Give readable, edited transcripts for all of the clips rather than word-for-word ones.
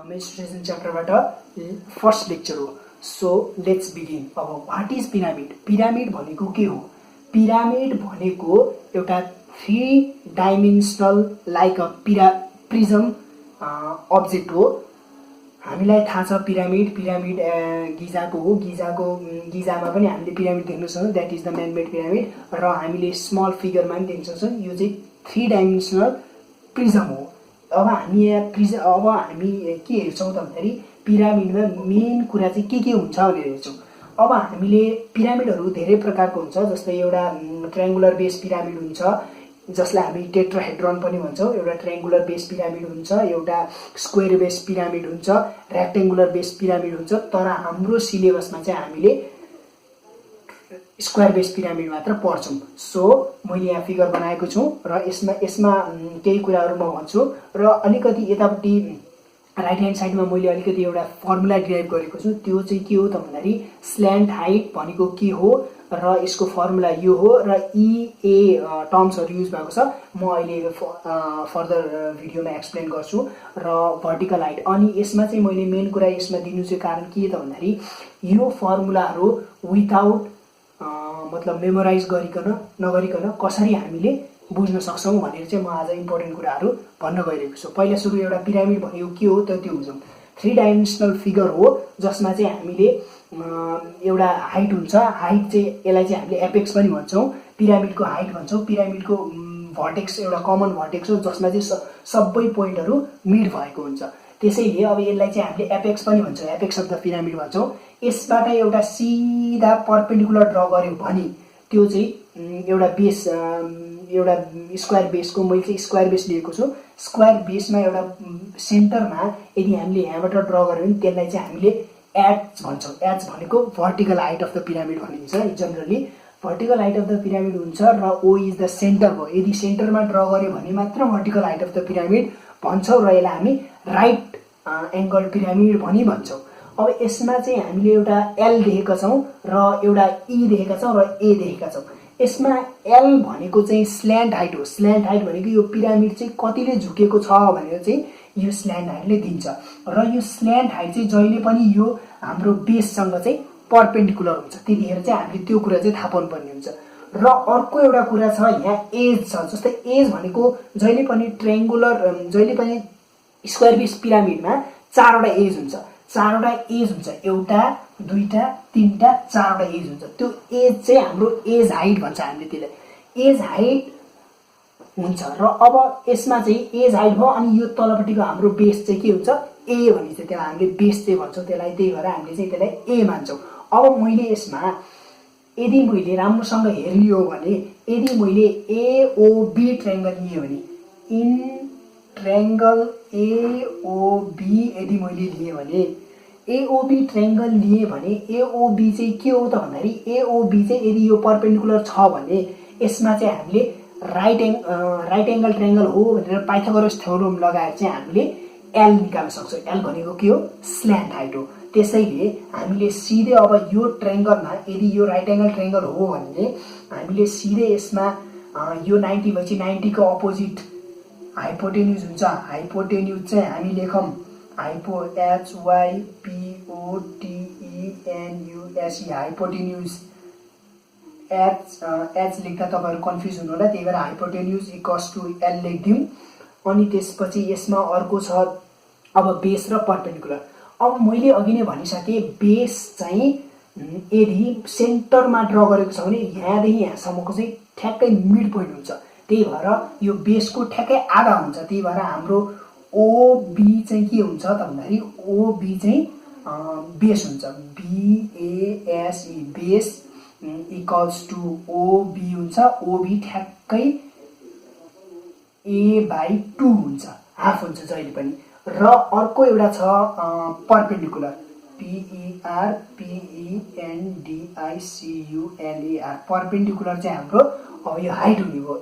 Menstruation च्याप्टरबाट first lecture हो। So let's begin. अब what is pyramid? Pyramid भनेको के हो? पिरामिड भनेको एउटा 3 dimensional like a prism object हो। हामीलाई थाहा छ पिरामिड गिजाको हो। गिजामा पनि हामीले पिरामिड देख्न सक्छौँ, that is the man-made pyramid. र हामीले स्मल फिगरमा पनि देख्न सक्छौँ, यो चाहिँ 3 डाइमेन्सनल प्रिजम हो। अब हामी के हेर्छौँ त भन्दाखेरि पिरामिडमा मेन कुरा चाहिँ के हुन्छ भनेर हेर्छौँ। अब हामीले पिरामिडहरू धेरै प्रकारको हुन्छ, जस्तै एउटा ट्रायङ्गुलर बेस पिरामिड हुन्छ जसलाई हामी टेट्राहेड्रन पनि भन्छौँ, एउटा ट्रायङ्गुलर बेस पिरामिड हुन्छ, एउटा स्क्वायर बेस पिरामिड हुन्छ, रेक्टेङ्गुलर बेस पिरामिड हुन्छ। तर हाम्रो सिलेबसमा चाहिँ हामीले स्क्वायर बेस पिरामिड मात्र पढ्छौँ। सो मैले यहाँ फिगर बनाएको छु र यसमा केही कुराहरू म भन्छु र अलिकति यतापट्टि राइट ह्यान्ड साइडमा मैले अलिकति एउटा फर्मुला डिराइभ गरेको छु। त्यो चाहिँ के हो त भन्दाखेरि स्ल्यान्ट हाइट भनेको के हो र यसको फर्मुला यो हो र ए टर्म्सहरू युज भएको छ। म अहिले फर्दर भिडियोमा एक्सप्लेन गर्छु। र भर्टिकल हाइट, अनि यसमा चाहिँ मैले मेन कुरा यसमा दिनु चाहिँ कारण के त भन्दाखेरि यो फर्मुलाहरू विदाउट मतलब मेमोराइज नगरिकन कसरी हामीले बुझ्न सक्छौँ भनेर चाहिँ म आज इम्पोर्टेन्ट कुराहरू भन्न गइरहेको छु। पहिला सुरु एउटा पिरामिड भनेको के हो त त्यो बुझौँ। 3 डाइमेन्सनल फिगर हो जसमा चाहिँ हामीले एउटा हाइट हुन्छ। हाइट चाहिँ यसलाई चाहिँ हामीले एपेक्स पनि भन्छौँ, पिरामिडको हाइट भन्छौँ। पिरामिडको भर्टेक्स एउटा कमन भर्टेक्स हो जसमा चाहिँ सबै पोइन्टहरू मिड भएको हुन्छ। त्यसैले अब यसलाई चाहिँ हामीले एपेक्स पनि भन्छौँ, एपेक्स अफ द पिरामिड भन्छौँ। यसबाट एउटा सिधा पर्पेन्डिकुलर ड्र गऱ्यो भने त्यो चाहिँ एउटा बेस, एउटा स्क्वायर बेसको, मैले चाहिँ स्क्वायर बेस लिएको छु। स्क्वायर बेसमा एउटा सेन्टरमा यदि हामीले यहाँबाट ड्र गऱ्यो भने त्यसलाई चाहिँ हामीले एच भन्छौँ। एच भनेको vertical height of the pyramid भनिन्छ generally. Vertical height of the pyramid हुन्छ र ओ इज द सेन्टर हो। यदि सेन्टरमा ड्र गऱ्यो भने मात्र vertical height of the pyramid भन्छौँ र यसलाई हामी राइट एङ्गल पिरामिड भन्छौँ। अब यसमा चाहिँ हामीले एउटा एल देखेका छौँ र एउटा ई देखेका छौँ र ए देखेका छौँ। यसमा एल भनेको चाहिँ स्ल्यान्ट हाइट हो। स्ल्यान्ट हाइट भनेको यो पिरामिड चाहिँ कतिले झुकेको छ भनेर चाहिँ यो स्ल्यान्ट हाइटले दिन्छ। र यो स्ल्यान्ट हाइट चाहिँ जहिले पनि यो हाम्रो बेससँग चाहिँ पर्पेन्डिकुलर हुन्छ, त्यतिखेर चाहिँ हामीले त्यो कुरा चाहिँ थाहा पाउनुपर्ने हुन्छ। र अर्को एउटा कुरा छ, यहाँ एज छ। जस्तै एज भनेको जहिले पनि स्क्वायर बेस पिरामिडमा 4वटा एज हुन्छ। 4वटा एज हुन्छ, एउटा, दुईटा, तीनटा, 4वटा एज हुन्छ। त्यो एज चाहिँ हाम्रो एज हाइट भन्छ हामीले, त्यसलाई एज हाइट हुन्छ। र अब यसमा चाहिँ एज हाइट भयो, अनि यो तलपट्टिको हाम्रो बेस चाहिँ के हुन्छ? ए भनिन्छ। त्यसलाई हामीले बेस चाहिँ भन्छौँ त्यसलाई, त्यही भएर हामीले चाहिँ त्यसलाई ए मान्छौँ। अब मैले यसमा यदि मैले राम्रोसँग हेर्ने हो भने, यदि मैले एओबी ट्रायङ्गल लिएँ भने, इन ट्रायङ्गल एओबी यदि मैले लिएँ भने, एओबी ट्रायङ्गल लिएँ भने एओबी चाहिँ के हो त भन्दाखेरि एओबी चाहिँ यदि यो पर्पेन्डिकुलर छ भने यसमा चाहिँ हामीले राइट एङ्गल ट्रायङ्गल हो भनेर पाइथागोरस थ्योरम लगाएर चाहिँ हामीले एल निकाल्न सक्छौँ। एल भनेको के हो? स्ल्यान्ट हाइट हो। त्यसैले हामीले सिधै अब यो ट्रायङ्गलमा यदि यो राइट एङ्गल ट्रायङ्गल हो भने हामीले सिधै यसमा यो 90 भएपछि 90 को अपोजिट हाइपोटेन्युज हुन्छ। हाइपोटेन्युज चाहिँ हामी लेखौँ HYPOTENUSE हाइपोटेन्युज। एच लेख्दा तपाईँहरू कन्फ्युज हुनु होला, त्यही भएर हाइपोटेन्युज इक्वल्स टु एल लेखिदिउँ। अनि त्यसपछि यसमा अर्को छ अब बेस र पर्पेन्डिकुलर। अब मैले अघि नै भनिसकेँ, बेस चाहिँ यदि सेन्टरमा ड्र गरेको छ भने यहाँदेखि यहाँसम्मको चाहिँ ठ्याक्कै मिड पोइन्ट हुन्छ। त्यही भएर यो बेसको ठ्याक्कै आधा हुन्छ। त्यही भएर हाम्रो ओबी चाहिँ के हुन्छ त भन्दाखेरि ओबी चाहिँ बेस हुन्छ। BASE बेस इक्वल्स टु ओबी हुन्छ। ओबी ठ्याक्कै A/2 हुन्छ, हाफ हुन्छ जहिले पनि। र अर्को एउटा छ पर्पेन्डिकुलर, PERPENDICULAR। पर्पेन्डिकुलर चाहिँ हाम्रो अब यो हाइट हुने भयो,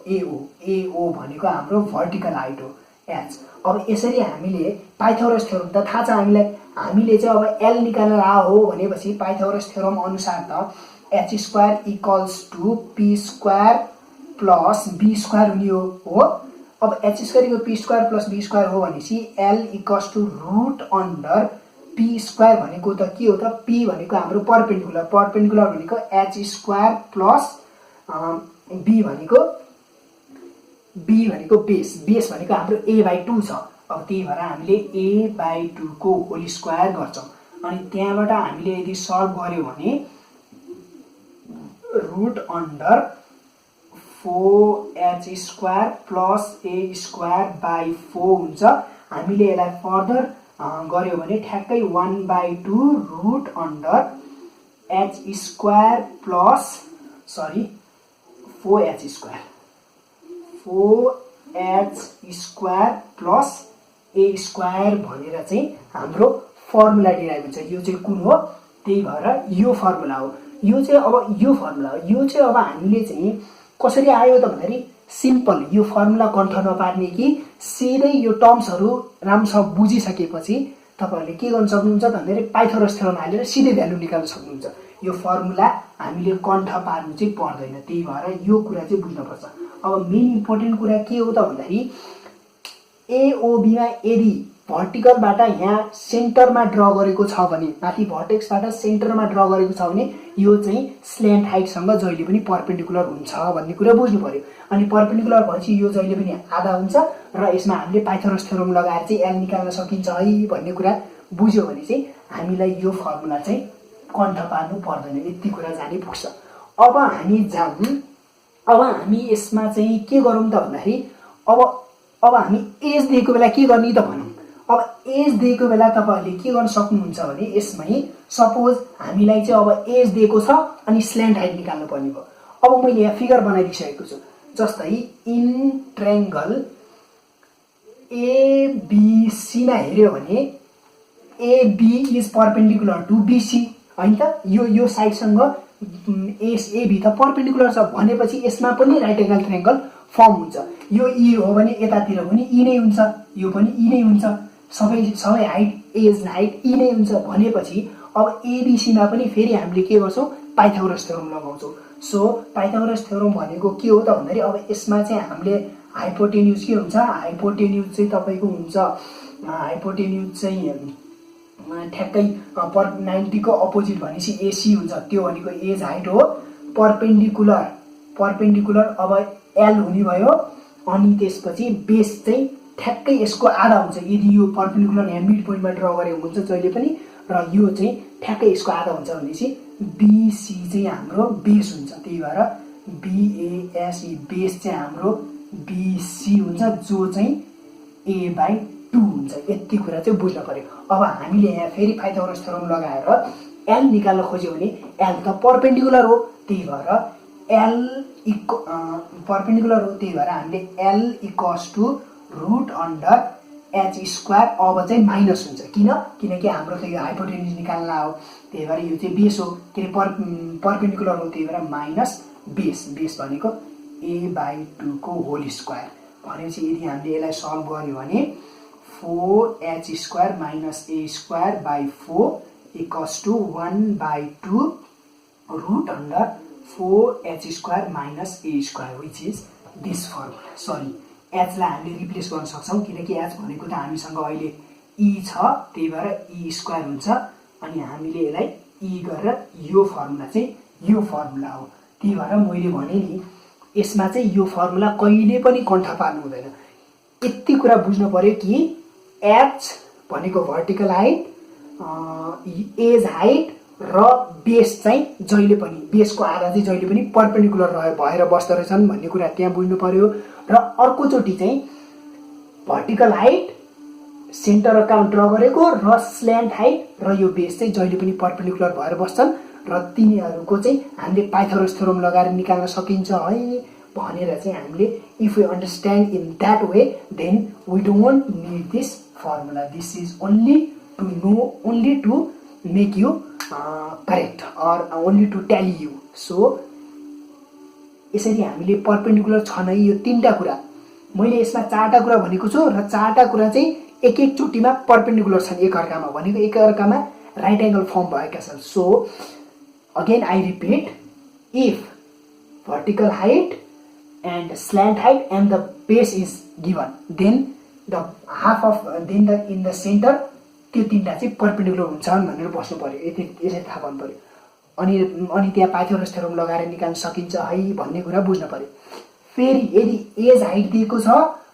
एओ भनेको हाम्रो भर्टिकल हाइट हो, एच। अब यसरी हामीले पाइथागोरस थ्योरम त थाहा छ हामीलाई, हामीले चाहिँ अब एल निकालेर हो भनेपछि पाइथागोरस थ्योरम अनुसार त H square equals to P square plus B square हुने हो। अब H square P square plus B square हो भनेपछि L equals to root under P square भनेको त के हो त, पी भनेको हाम्रो पर्पेन्डिकुलर, पर्पेन्डिकुलर भनेको एच स्क्वायर प्लस बी भनेको बेस, बेस भनेको हाम्रो a/2 छ। अब त्यही भएर हामीले a/2 को होल स्क्वायर गर्छौँ। अनि त्यहाँबाट हामीले यदि सल्भ गर्यो भने root under 4h square plus a square by 4 हुन्छ। हामीले यसलाई फर्दर गर्यो भने ठ्याक्कै 1/2 root under h square plus 4h square, 4h square plus a square भनेर चाहिँ हाम्रो फर्मुला डिराइभ हुन्छ। यो चाहिँ कुन हो, त्यही भएर यो फर्मुला हो। यो चाहिँ अब यो फर्मुला हो, यो चाहिँ अब हामीले चाहिँ कसरी आयो त भन्दाखेरि सिम्पल यो फर्मुला कण्ठ नपार्ने कि सिधै यो टर्म्सहरू राम्रोसँग बुझिसकेपछि तपाईहरुले के गर्न सक्नुहुन्छ भन्दाखेरि पाइथागोरस थ्योरम हालेर सिधै भ्यालु निकाल्न सक्नुहुन्छ। यो फर्मुला हामीले कण्ठ पार्नु चाहिँ पर्दैन, त्यही भएर यो कुरा चाहिँ बुझ्नुपर्छ। अब मेन इम्पोर्टेन्ट कुरा के हो त भन्दाखेरि एओबी मा यदि भर्टिकलबाट यहाँ सेन्टरमा ड्र गरेको छ भने, माथि भर्टेक्सबाट सेन्टरमा ड्र गरेको छ भने यो चाहिँ स्ल्यान्ट हाइटसँग जहिले पनि परपेन्डिकुलर हुन्छ भन्ने कुरा बुझ्नु पर्यो। अनि परपेन्डिकुलर भएपछि यो जहिले पनि आधा हुन्छ र यसमा हामीले पाइथागोरस थ्योरम लगाएर चाहिँ एल निकाल्न सकिन्छ है भन्ने कुरा बुझ्यो भने चाहिँ हामीलाई यो फर्मुला चाहिँ कण्ठ पार्नु पर्दैन, यति कुरा जाने पुग्छ। अब हामी यसमा चाहिँ के गरौँ त भन्दाखेरि अब हामी एज दिएको बेला के गर्ने त भनौँ। अब एज दिएको बेला तपाईहरुले के गर्न सक्नुहुन्छ भने यसमै सपोज हामीलाई चाहिँ अब एज दिएको छ अनि स्ल्यान्ट हाइट निकाल्नु पर्ने भयो। अब मैले यहाँ फिगर बनाइदिसकेको छु, जस्तै इन ट्रायंगल एबीसी मा हेर्यो भने AB is perpendicular to BC हैन त, यो साइडसँग एबी त परपेन्डिकुलर छ भनेपछि यसमा पनि राइट एंगल ट्रायंगल फर्म हुन्छ। यो ई हो भने यतातिर पनि ई नै हुन्छ, यो पनि ई नै हुन्छ, सबै हाइट एज हाइट ई नै हुन्छ भनेपछि अब एबीसी मा पनि फेरि हामीले के गर्छौं पाइथागोरस थ्योरम लगाउँछौं। सो पाइथागोरस थ्योरम भनेको के हो त भन्दाखेरि अब यसमा चाहिँ हामीले हाइपोटेन्युज के हुन्छ, हाइपोटेन्युज चाहिँ तपाईको हुन्छ, हाइपोटेन्युज चाहिँ ठ्याक्कै 90 को अपोजिट भनेपछि एसी हुन्छ, त्यो भनेको एज हाइट हो। परपेन्डिकुलर अब एल हुने भयो, अनि त्यसपछि बेस चाहिँ ठ्याक्कै यसको आधा हुन्छ। यदि यो परपेन्डिकुलर यहाँ मिड पोइन्टमा ड्र गरेको हुन्छ जहिले पनि, र यो चाहिँ ठ्याक्कै यसको आधा हुन्छ भनेपछि बीसी चाहिँ हाम्रो बेस हुन्छ। त्यही भएर बीएसी बेस चाहिँ हाम्रो बीसी हुन्छ, जो चाहिँ a/2 हुन्छ। यति कुरा चाहिँ बुझ्न पर्यो। अब हामीले यहाँ फेरि पाइथागोरस थ्योरम लगाएर एल निकाल्न खोज्यो भने एल त परपेन्डिकुलर हो, त्यही भएर एल परपेन्डिकुलर हो, त्यही भएर हामीले L equals to root under H square. अब चाहिँ माइनस हुन्छ, किनकि हाम्रो त यो हाइपोटेन्युज निकाल्न हो, त्यही भएर यो चाहिँ बेस हो, के अरे परपेन्डिकुलर हो, त्यही भएर माइनस बेस भनेको a/2 को होल स्क्वायर भनेपछि यदि हामीले यसलाई सल्भ गर्यो भने 4h square minus a square by 4 equals to 1/2 root under 4h square minus a square which is this formula. Sorry, h लाई हामीले रिप्लेस गर्न सक्छौं किनकि h भनेको त हामीसँग अहिले e छ, त्यही भएर e स्क्वायर हुन्छ। अनि हामीले यसलाई e गरेर यो फर्मुला चाहिँ यो फर्मुला हो। त्यही भएर मैले भने नि यसमा चाहिँ यो फर्मुला कहिले पनि कण्ठ पार्नु हुँदैन। यति कुरा बुझ्नु पर्यो कि h भनेको भर्टिकल हाइट, एज हाइट र बेस चाहिँ जहिले पनि बेसको आधा चाहिँ जहिले पनि परपेन्डिकुलर भएर बस्दो रहेछन् भन्ने कुरा त्यहाँ बुझ्नु पर्यो। र अर्को चोटी चाहिँ vertical height centre account draw गरेको र स्ल्यान्ट हाइट र यो बेस चाहिँ जहिले पनि परपेन्डिकुलर भएर बस्छन् र तिनीहरूको चाहिँ हामीले पाइथागोरस थ्योरम लगाएर निकाल्न सकिन्छ है भनेर चाहिँ हामीले if we understand in that way then we don't need this formula. This is only to know, only to make you correct or only to tell you. So यसरी हामीले परपेन्डिकुलर छ नै यो तीनटा कुरा, मैले यसमा चारवटा कुरा भनेको छु र चारवटा कुरा चाहिँ एक चोटीमा परपेन्डिकुलर छन् एकअर्कामा, भनेको एकअर्कामा राइट एंगल फर्म भएका छन्। So again I repeat, if vertical height and slant height and the base is given then the half of then the in the centre त्यो तिनवटा चाहिँ पर्पेन्डिकुलर हुन्छन् भनेर बस्नु पऱ्यो। यसरी थाहा पाउनु पऱ्यो। अनि त्यहाँ पाइथागोरस थ्योरम लगाएर निकाल्न सकिन्छ है भन्ने कुरा बुझ्नु पऱ्यो। फेरि यदि एज हाइट दिएको छ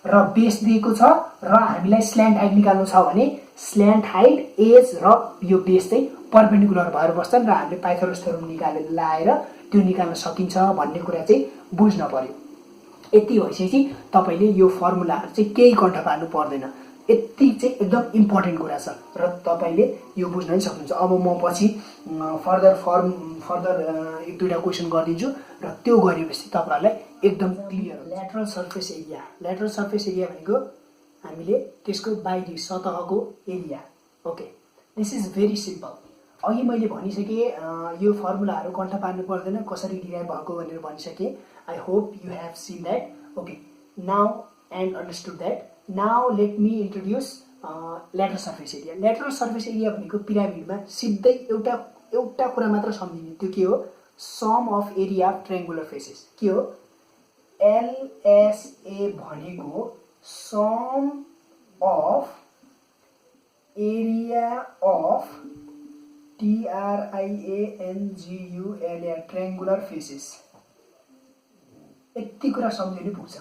र बेस दिएको छ र हामीलाई स्ल्यान्ट हाइट निकाल्नु छ भने स्ल्यान्ट हाइट एज र यो बेस चाहिँ पर्पेन्डिकुलर भएर बस्छन् र हामीले पाइथागोरस थ्योरम लाएर त्यो निकाल्न सकिन्छ भन्ने कुरा चाहिँ बुझ्न पर्यो। यति भइसकेपछि तपाईँले यो फर्मुलाहरू चाहिँ केही कण्ठ पार्नु पर्दैन। यति चाहिँ एकदम इम्पोर्टेन्ट कुरा छ र तपाईँले यो बुझ्न पनि सक्नुहुन्छ। अब म पछि फर्दर एक दुईवटा क्वेसन गरिदिन्छु र त्यो गरेपछि तपाईँहरूलाई एकदम clear. Lateral surface area, lateral surface area भनेको हामीले त्यसको बाहिरी सतहको area. Okay, this is very simple. अघि मैले भनिसकेँ यो फर्मुलाहरू कण्ठ पार्नु पर्दैन, कसरी डिराइभ भएको भनेर भनिसकेँ। I hope you have seen that. Okay, now and understood that. Now let me introduce lateral surface area. Lateral surface area भनेको पिरामिडमा सिधै एउटा कुरा मात्र सम्झिने, त्यो के हो? Sum of area of triangular faces. के हो? एलएसए भनेको sum of area of TRIANGULAR triangular faces. यति कुरा सम्झिनु पुग्छ।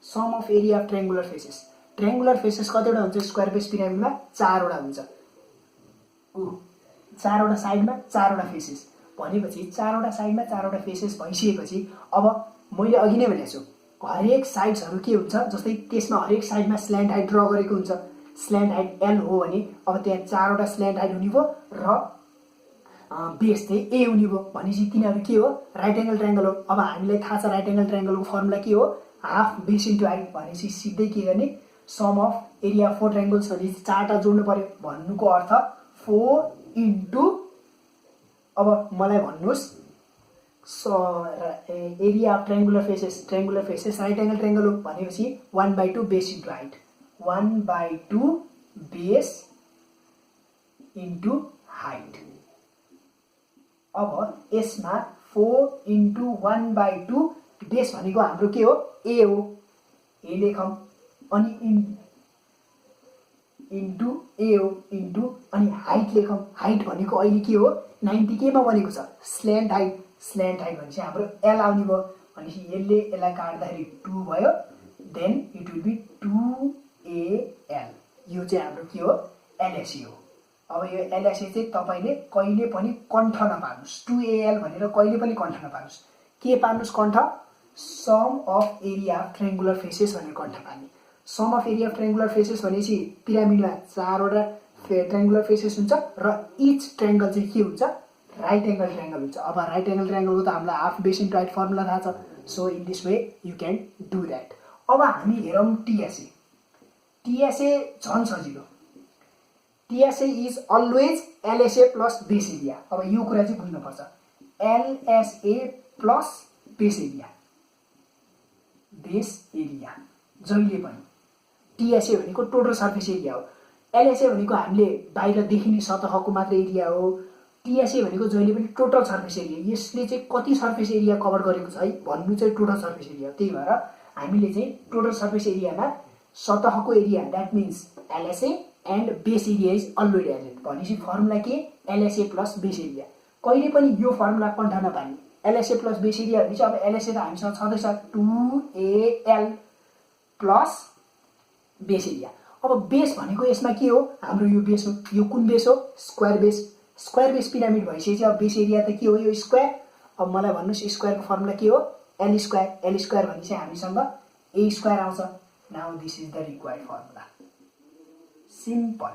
Sum of area of triangular faces. Triangular faces कतिवटा हुन्छ? स्क्वायर बेस पिरामिडमा 4वटा हुन्छ। चारवटा साइडमा 4वटा फेसेस भनेपछि 4वटा साइडमा 4वटा फेसेस भइसकेपछि अब मैले अघि नै भनेको छु हरेक साइड्सहरू के हुन्छ, जस्तै त्यसमा हरेक साइडमा स्ल्यान्ट हाइट ड्र गरेको हुन्छ। स्ल्यान्ट हाइट एल हो भने अब त्यहाँ 4वटा स्ल्यान्ट हाइट हुने भयो र बेस चाहिँ ए हुने भयो भनेपछि तिनीहरू के हो? राइट एङ्गल ट्रायङ्गल हो। अब हामीलाई थाहा छ राइट एङ्गल ट्रायङ्गलको फर्मुला के हो? हाफ बेस इन्टु हाइट भनेपछि सिधै के गर्ने? सम अफ एरिया 4 ट्रायङ्गल्स भनेपछि 4वटा जोड्नु पर्यो। भन्नुको अर्थ 4 इन्टु, अब मलाई भन्नुहोस् area of triangular faces right angle triangle हो भनेपछि 1/2 base into height, 1/2 base into height. अब यसमा 4 इन्टु 1/2 बेस भनेको हाम्रो के हो? ए हो, ए लेखौँ। अनि इन्टु ए हो, इन्टु अनि हाइट लेखौँ। हाइट भनेको अहिले के हो? 90 केमा बनेको छ? Slant height. स्ल्यान्ट हाइट भनेपछि हाम्रो एल आउने भयो भनेपछि यसलाई काट्दाखेरि 2 भयो, then it will be 2AL। यो चाहिँ हाम्रो के हो? एलएसए हो। अब यो एलएसए चाहिँ तपाईँले कहिले पनि कण्ठ नपार्नुहोस्। 2AL भनेर कहिले पनि कण्ठ नपार्नुहोस्। के पार्नुहोस् कण्ठ? Sum of area of triangular faces भनेर कण्ठ पार्ने। Sum of area of triangular faces भनेपछि पिरामिडमा 4वटा ट्रायङ्गुलर फेसेस हुन्छ र इच ट्रायङ्गल चाहिँ के हुन्छ? राइट एङ्गल ट्रायङ्गल हुन्छ। अब राइट एङ्गल ट्रायङ्गलको त हामीलाई half base into height formula थाहा छ। So in this way you can do that. अब हामी हेरौँ टिएसए। टिएसए झन् सजिलो। TSA is always LSA plus base area. अब यो कुरा चाहिँ बुझ्नुपर्छ। LSA plus base area, base area जहिले पनि। टिएसए भनेको टोटल सर्फेस एरिया हो। एलएसए भनेको हामीले बाहिर देखिने सतहको मात्र एरिया हो। टिएसए भनेको जहिले पनि टोटल सर्फेस एरिया। यसले चाहिँ कति सर्फेस एरिया कभर गरेको छ है भन्नु चाहिँ टोटल सर्फेस एरिया हो। त्यही भएर हामीले चाहिँ टोटल सर्फेस एरियामा सतहको area that means LSA and base area is always added भनेपछि फर्मुला के? LSA plus base area. कहिले पनि यो फर्मुला कण्ठ नपार्ने। एलएसए प्लस बेस एरिया भनेपछि अब एलएसए त हामीसँग छँदैछ 2AL प्लस बेस एरिया। अब बेस भनेको यसमा के हो? हाम्रो यो बेस हो। यो कुन बेस हो? Square base. Square base pyramid भइसकेपछि अब बेस एरिया त के हो? यो स्क्वायर। अब मलाई भन्नुहोस् स्क्वायरको फर्मुला के हो? L square. एल स्क्वायर भनेपछि हामीसँग ए स्क्वायर आउँछ। Now this is the required formula. Simple.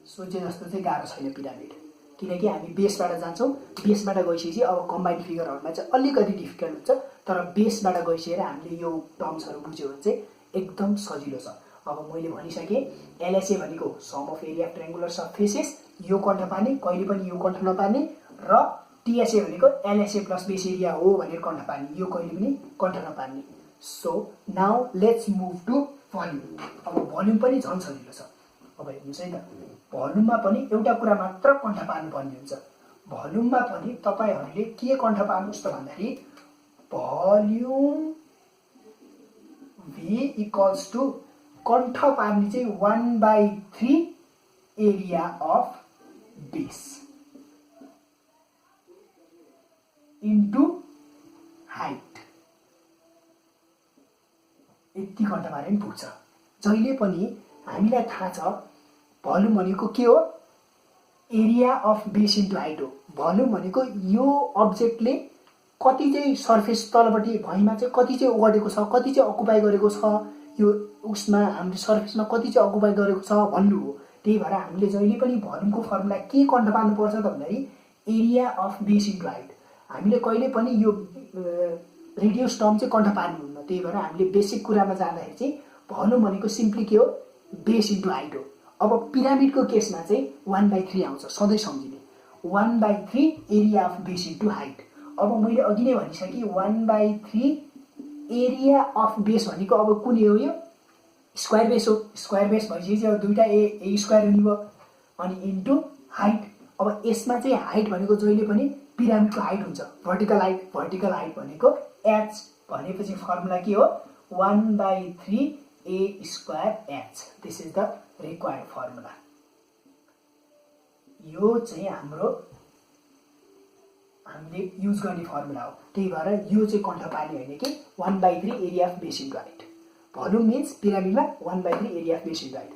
सोचे जस्तो चाहिँ गाह्रो छैन पिरामिड, किनकि हामी बेसबाट जान्छौँ। बेसबाट गइसकेपछि अब कम्बाइन्ड फिगरहरूमा चाहिँ अलिकति डिफिकल्ट हुन्छ, तर बेसबाट गइसकेर हामीले यो टर्म्सहरू बुझ्यो भने चाहिँ एकदम सजिलो छ। अब मैले भनिसकेँ एलएसए भनेको sum of area of triangular surfaces, यो कण्ठ पार्ने, कहिले पनि यो कण्ठ नपार्ने। र टिएसए भनेको एलएसए प्लस बेस एरिया हो भनेर कण्ठ पार्ने, यो कहिले पनि कण्ठ नपार्ने। So now let's move to volume. अब भल्युम पनि झन् सजिलो छ। अब हेर्नुहोस् है त, भल्युममा पनि एउटा कुरा मात्र कण्ठ पार्नुपर्ने हुन्छ। भल्युममा पनि तपाईँहरूले के कण्ठ पार्नुहोस् त भन्दाखेरि भोल्युम V इक्वल्स टु कण्ठ पार्ने चाहिँ 1/3 area of base into height. यति कण्ठ पारे पनि पुग्छ। जहिले पनि हामीलाई थाहा छ भोल्युम भनेको के हो, area of base into height हो। भोल्युम भनेको यो अब्जेक्टले कति चाहिँ सर्फेस तलपट्टि भुइँमा चाहिँ कति चाहिँ ओगटेको छ, कति चाहिँ अकुपाई गरेको छ, यो उसमा हामीले सर्फेसमा कति चाहिँ अकुपाई गरेको छ भन्नु हो। त्यही भएर हामीले जहिले पनि भोल्युमको फर्मुला के कण्ठ पार्नुपर्छ त भन्दाखेरि area of base into height. हामीले कहिले पनि यो रेडियस टर्म चाहिँ कण्ठ पार्नुहुन्न। त्यही भएर हामीले बेसिक कुरामा जाँदाखेरि चाहिँ भोल्युम भनेको सिम्पली के हो, बेस इन्टु हाइट हो। अब पिरामिडको केसमा चाहिँ 1/3 आउँछ, सधैँ सम्झिने 1/3 area of base into height. अब मैले अघि नै भनिसकेँ 1/3 एरिया अफ बेस भनेको अब कुन हो, यो स्क्वायर बेस हो। स्क्वायर बेस भइसकेपछि अब दुईटा ए स्क्वायर हुने भयो अनि इन्टु हाइट। अब यसमा चाहिँ हाइट भनेको जहिले पनि पिरामिडको हाइट हुन्छ, भर्टिकल हाइट। भर्टिकल हाइट भनेको एच भनेपछि फर्मुला के हो, 1/3 A square H. This is the required formula. यो चाहिँ हामीले युज गर्ने फर्मुला हो। त्यही भएर यो चाहिँ कण्ठ पार्ने होइन कि 1/3 area of base into height. Volume means पिरामिडमा 1/3 area of base into height.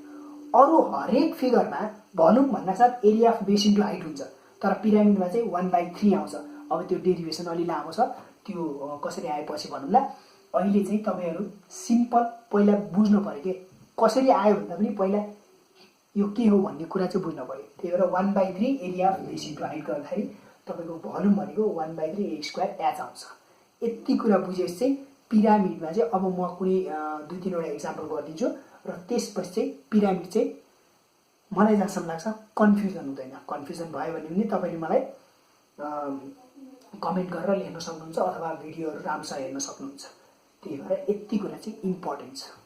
अरू हरेक फिगरमा भोल्युम भन्दा साथ area of base into height हुन्छ, तर पिरामिडमा चाहिँ 1/3 आउँछ। अब त्यो डेरिभेसन अलि लामो छ, त्यो कसरी आएपछि भन्नुला। अहिले चाहिँ तपाईँहरू सिम्पल पहिला बुझ्नु पर्यो कि कसरी आयो भन्दा पनि पहिला यो के हो भन्ने कुरा चाहिँ बुझ्नु पर्यो। त्यही भएर 1/3 area of base into height गर्दाखेरि तपाईँको भोल्युम भनेको 1/3 ए स्क्वायर एच आउँछ। यति कुरा बुझेपछि चाहिँ पिरामिडमा चाहिँ अब म कुनै 2-3वटा इक्जाम्पल गरिदिन्छु र त्यसपछि चाहिँ पिरामिड चाहिँ मलाई जहाँसम्म लाग्छ कन्फ्युजन हुँदैन। कन्फ्युजन भयो भने पनि तपाईँले मलाई कमेन्ट गरेर लेख्न सक्नुहुन्छ अथवा भिडियोहरू राम्रोसँग हेर्न सक्नुहुन्छ। त्यही भएर यति कुरा चाहिँ इम्पोर्टेन्ट छ।